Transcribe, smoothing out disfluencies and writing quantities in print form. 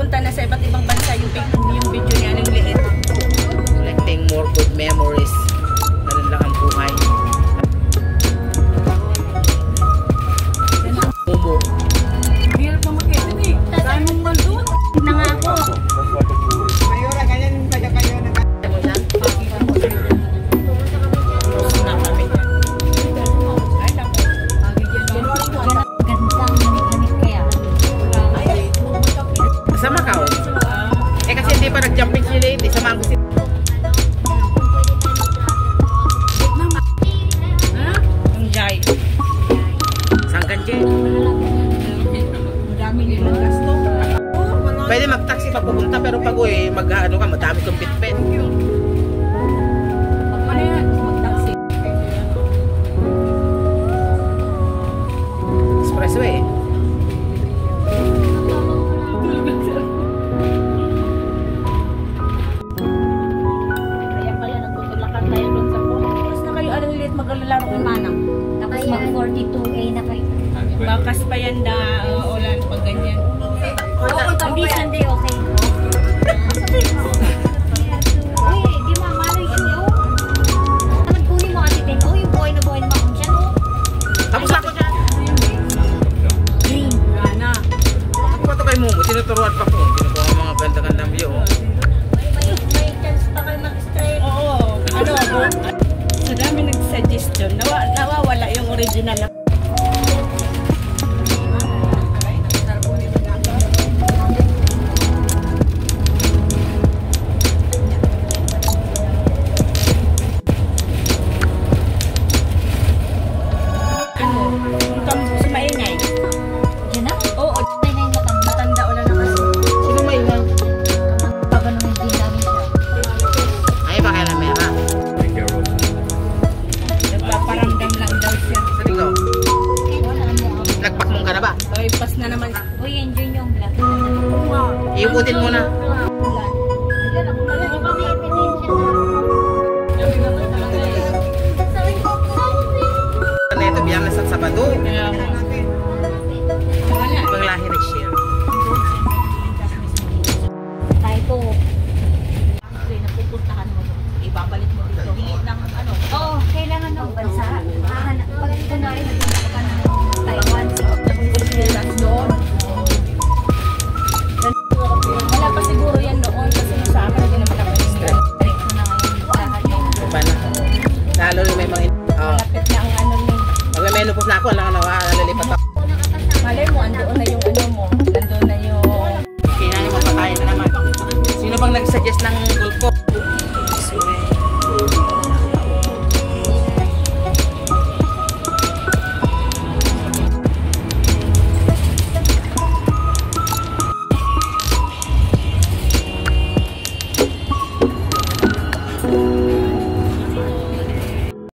nakapunta na sa iba't ibang bansa yung video niya ng liit. Collecting more good memories. Ganun lang ang buhay. Umo. Hirap na mag-edit eh. Saan mong mandun? Nangako. Mayora, ganyan yung taga kayo na sa Macau. Eh kasi hindi pa nag-jumping sila eh. Samahan ko sila. Ha? Ang jay. Sangkan dyan. Madami nilang gasto. Pwede mag-taxi pa pupunta pero pag uwi, mag-ano ka, madami kong pit-pit. Ano yan? Mag-taxi. Expressway. Kaya pala nagtutulakan tayo doon sa phone. Tapos na kayo anong liit maglalaro kay Manang. Tapos mag-42A na kayo. Bakas pa yan na ulan pag ganyan. Hindi Sunday, okay. Uy, di mamari yun. Tamad kunin mo kasi din. Oh, yung buhay na makong siya, no? Tapos ako dyan. Green. Gana. Ako pa ito kay Momo, tinuturuan pa ko. Kinukuha ang mga ganda-gandang view. May chance pa kayo mag-straight. Oo. Ano ako? Sa dami nag-suggestion, nawawala yung original na. Diyan na? Oo, Ay, na yung matanda. matanda o na kasi. Sino may iwan? Pag ano hindi namin siya. Ay, pakialamera. Nagpaparamdam lang daw siya. Saan ikaw? Wala mo ako. Nagpakmong ka na ba? Oy, pas na naman. Uy, enjoy nyo ang vlog. Iubutin mo na. Ano ito, Biyernes at Sabado. Kaya nga. Wala. Ibang lahi rin siya. Tayo po. Actually, napupuntahan mo. Ibabalik mo dito. Hingit ng ano. Oo, kailangan ng bansa. Pag kunwari nagpunta ka ng Taiwan, Pilipinas doon. Wala pa siguro yan noon kasi sa akin hindi naman ako yung direct mo na ngayon lahat yung Iba na. Lalo yung may mga... lapit na ang ano mo. Pag may menopause na ako, alam ka na, nalilipat ako. Malay mo, andoon na yung ano mo. Andoon na yung... Kailangan mapatayin na naman. Sino bang nag-suggest ng gulpo?